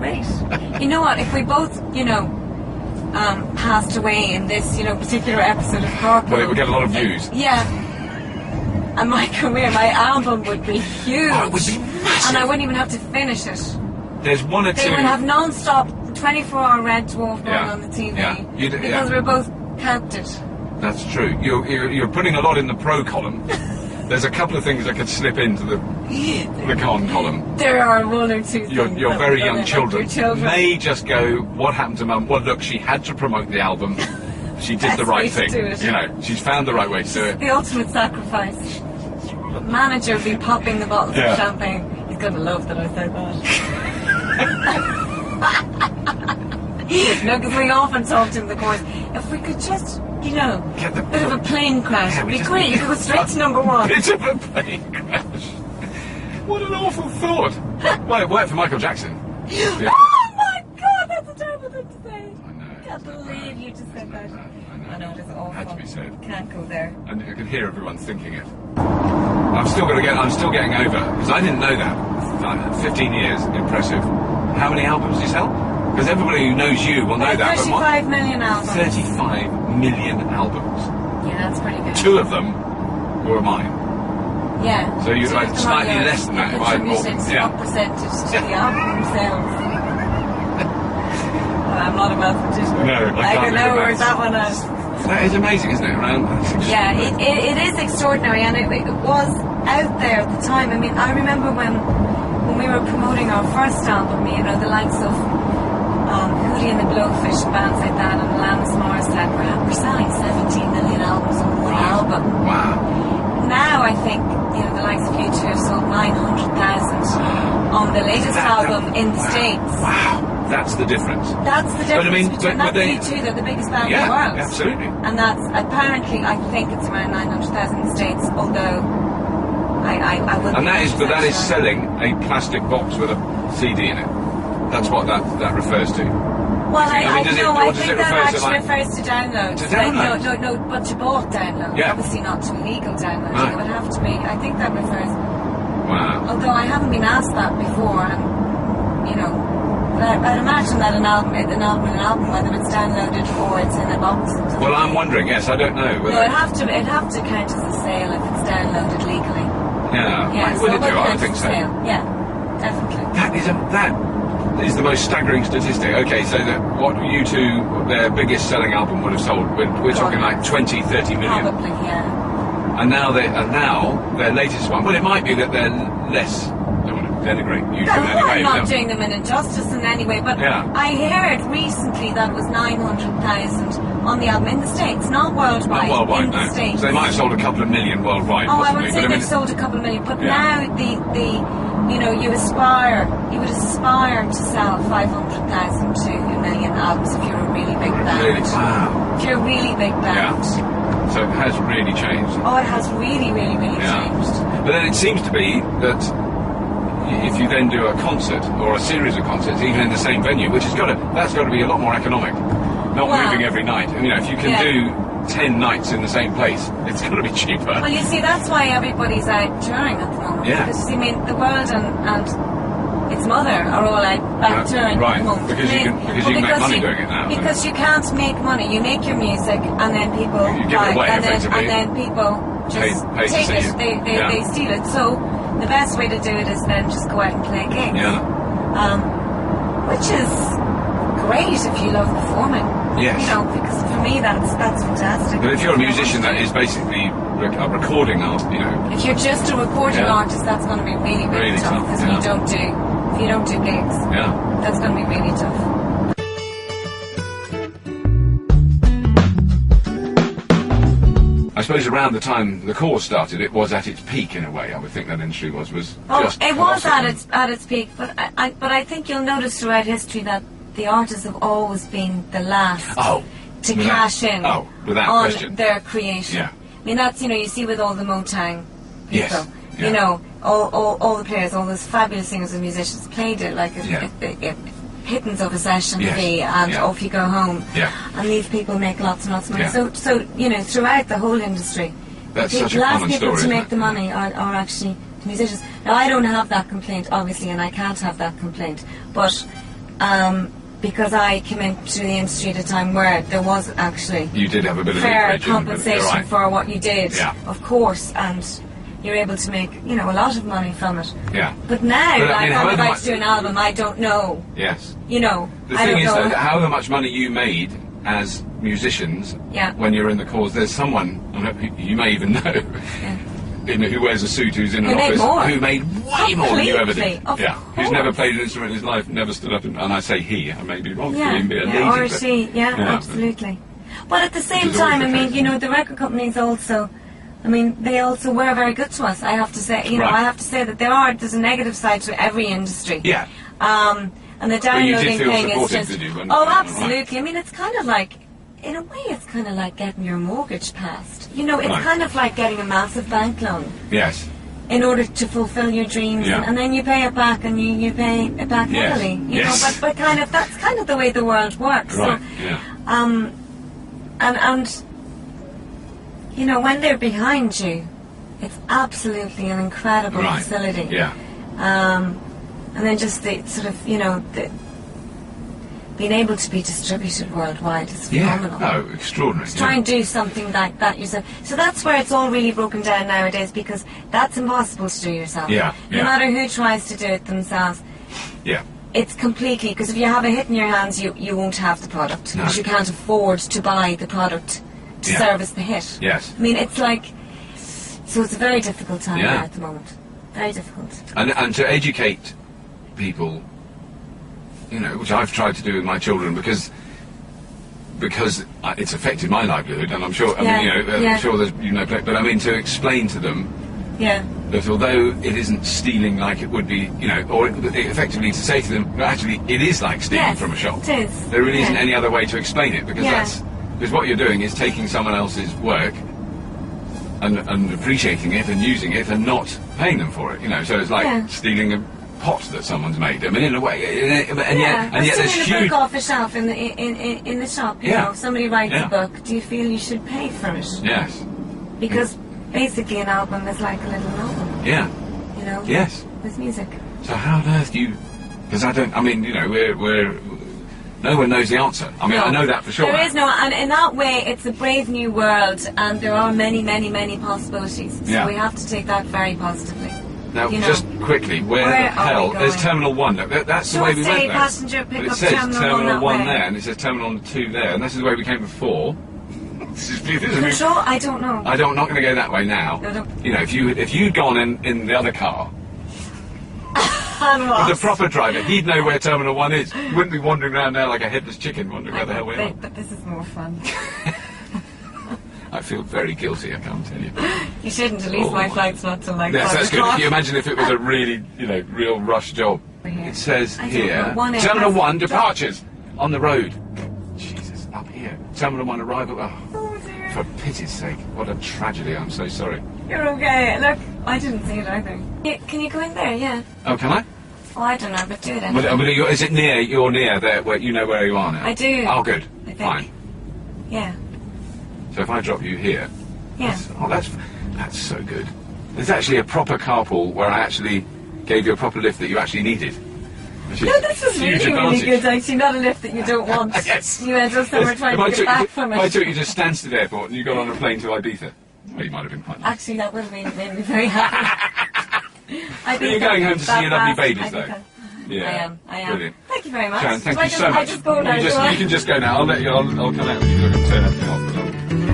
great. You know what? If we both, passed away in this, particular episode of Carpool, well, it would get a lot of views. Yeah. And my album would be huge. Oh, it would be massive. And I wouldn't even have to finish it. There's one or two. They would have non-stop 24-hour Red Dwarf going on the TV. Yeah. Because we're both counted. That's true. You're putting a lot in the pro column. There's a couple of things that could slip into the con column. There are one or two things. Your very young children children may just go, what happened to Mum? Well, look, she had to promote the album. She did the right thing. She's found the right way to do it. The ultimate sacrifice. The manager would be popping the bottles of champagne. He's going to love that I said that. No, because we often talk to him, the chorus, if we could just, get a bit of a plane crash, it'd be great. You could go straight to number one. Bit of a plane crash. What an awful thought. Well, it worked for Michael Jackson. Yeah. Oh my God, that's a terrible thing to say. I know. I can't believe you just said that. I know, it is awful. Had to be said. Can't go there. And I could hear everyone thinking it. I'm still getting over, because I didn't know that. 15 years, impressive. How many albums do you sell? Because everybody who knows you will know that. 35 million albums. 35 million albums. Yeah, that's pretty good. 2 of them were mine. Yeah. So you're like slightly less than that. What percentage to the album sales? I'm not a mathematician. No, I don't know where that one is. That is amazing, isn't it? Yeah, it is extraordinary, and it was out there at the time. I mean, I remember when we were promoting our first album, the likes of Hootie and the Blowfish and bands like that, and Alanis Morissette, we're selling 17 million albums on one album. Wow. Now I think, the likes of U2 have sold 900,000 on the latest album in the States. Wow. That's the difference. That's the difference between that and U2, they're the biggest band in the world. Yeah, absolutely. And that's, apparently, I think it's around 900,000 in the States, although I wouldn't... And that is selling a plastic box with a CD in it. That's what that refers to. Well, I think that actually refers to download. To download? No, but to bought download. Yeah. Obviously not to illegal download. Right. It would have to be, I think that refers... Wow. Although I haven't been asked that before, and, I'd imagine that an album, whether it's downloaded or it's in a box. Well, I'm wondering. Yes, I don't know. No, it'd have to count as a sale if it's downloaded legally. Yeah. Would it do? I think so. Yeah, definitely. That is the most staggering statistic. Okay, so what U2, their biggest selling album would have sold? We're talking like 20, 30 million. Probably, yeah. And now their latest one. Well, it might be that they're less. Denigrate you in any way. I'm not doing them an injustice in any way, but I heard recently that it was 900,000 on the album in the States, not worldwide. Not worldwide, in the States. So they might have sold a couple of million worldwide. Oh, possibly, I would say they've sold a couple of million, but now you would aspire to sell 500,000 to a million albums if you're a really big band. Really? Wow. If you're a really big band. Yeah. So it has really changed. Oh, it has really, really, really changed. But then it seems to be that if you then do a concert or a series of concerts, even in the same venue, that's got to be a lot more economic, not moving every night. And if you can do 10 nights in the same place, it's going to be cheaper. Well, you see, that's why everybody's out touring at the moment. Yeah. Because, the world and its mother are all out touring at the moment. Because you can make money doing it now. Because you can't make money. You make your music, and then people you give it away, effectively. and then people just take it. They steal it. So the best way to do it is then just go out and play gigs. Yeah. Which is great if you love performing. Yes. Because for me that's fantastic. But if you're a musician that is basically a recording art, If you're just a recording artist, that's going to be really, really tough. Because if you don't do gigs, that's going to be really tough. I suppose around the time the Corrs started, it was at its peak in a way. I would think that industry was just. It was at its peak, but I think you'll notice throughout history that the artists have always been the last to cash in on their creation. Yeah. I mean, that's you see with all the Motown people. Yes. Yeah. All the players, all those fabulous singers and musicians played it like a pittance of a session fee, and off you go home. Yeah. And these people make lots and lots of money. So throughout the whole industry, that's the such a last common people story, to make the money are actually the musicians. Now I don't have that complaint, obviously, and I can't have that complaint. But because I came into the industry at a time where there was actually You did have a bit of fair leverage, compensation right. for what you did, Yeah. of course, and you're able to make, you know, a lot of money from it. Yeah. But now, But, I mean, I'm however about much- to do an album, I don't know. Yes. You know, The I thing don't is, know. though, that however much money you made as musicians, Yeah. when you're in the cause, there's someone, you may even know, who wears a suit, who's in an Who made office, more. who made way more than you ever did. Completely, of Yeah. Who's course. never played an instrument in his life, never stood up, and I say he, I may be wrong, Yeah, being a lady, or but- she, yeah, yeah, absolutely. But at the same Which is always time, the I mean, case. you know, the record companies also, I mean, they also were very good to us. I have to say, you know, Right. I have to say that there's a negative side to every industry. Yeah. And the you did downloading feel thing is supported, just, did you, when- oh, right. absolutely. I mean, it's kind of like, in a way, it's kind of like getting your mortgage passed. You know, it's Right. kind of like getting a massive bank loan Yes. in order to fulfill your dreams, Yeah. and then you pay it back, and you pay it back Yes. heavily. You Yes. know, but kind of that's kind of the way the world works. Right, So, yeah. and you know, when they're behind you, it's absolutely an incredible Right. facility. Yeah. And then just the sort of, you know, being able to be distributed worldwide is phenomenal. Yeah. Oh, extraordinary. To try and do something like that yourself. So that's where it's all really broken down nowadays, because that's impossible to do yourself. Yeah, No yeah. matter who tries to do it themselves, Yeah. it's completely, because if you have a hit in your hands, you won't have the product, No. because you can't afford to buy the product to Yeah. service the hit. Yes. I mean, it's like, so it's a very difficult time Yeah. now at the moment. Very difficult. And to educate people, you know, which I've tried to do with my children, because it's affected my livelihood, and I'm sure, I Yeah, mean, you know, yeah. I'm sure there's, you know, but I mean, to explain to them Yeah. that although it isn't stealing like it would be, you know, or effectively to say to them, well, actually, it is like stealing Yes, from a shop. it is. There really isn't Yeah. any other way to explain it, because Yeah. because what you're doing is taking someone else's work and appreciating it and using it and not paying them for it, you know. So it's like Yeah. stealing a pot that someone's made. I mean, in a way, and Yeah, yet there's stealing a huge. book off a shelf in the shop. You Yeah. know, somebody writes Yeah. a book. Do you feel you should pay for it? Yes. Because basically, an album is like a little novel. Yeah. You know. Yes. With music. So how on earth do you? Because I don't. I mean, you know, we're no one knows the answer. I mean, No. I know that for sure. There is no, and in that way, it's a brave new world, and there are many, many, many possibilities. So Yeah. we have to take that very positively. Now, you know. just quickly, where the Where are hell? we There's going? Terminal 1. That's the Short way we stay went there. passenger But it pickup says Terminal 1 that way. there, and it says Terminal 2 there, and this is the way we came before. This is Control? I don't know. I'm not going to go that way now. No, don't. You know, if you'd gone in the other car I'm with lost. the proper driver, he'd know where Terminal 1 is. He wouldn't be wandering around there like a headless chicken, wondering where the hell we are. But this is more fun. I feel very guilty, I can't tell you. You shouldn't. At least Oh. my flight's not till like Yes, 5 that's good. o'clock. Can you imagine if it was a really, you know, real rush job? Here. It says I don't here, know, 1A Terminal 1 has- departures on the road. Jesus, up here. Terminal 1 arrival. Oh, Oh dear. for pity's sake, what a tragedy. I'm so sorry. You're okay. Look, I didn't see it either. Can you go in there? Yeah. Oh, can I? Oh, I don't know, but do it But, anyway. is it near? You're near there, where you know where you are now. I do. Oh, good. I think. Fine. Yeah. So if I drop you here, Yeah. that's so good. There's actually a proper carpool where I actually gave you a proper lift that you actually needed. Which is No, this is a huge really, advantage. really good, actually. Not a lift that you don't want. Yes. You end up somewhere trying to get back from If I it. took you to Stansted Airport and you got on a plane to Ibiza, well, you might have been quite nice. Actually, that would have made me very happy. But you're going home to see your lovely babies, though. Yeah, I am. Brilliant. Thank you very much. Sharon, thank Do you so much. I just go now, do I? You can just go now. I'll come out with you. I'm going to turn everything off.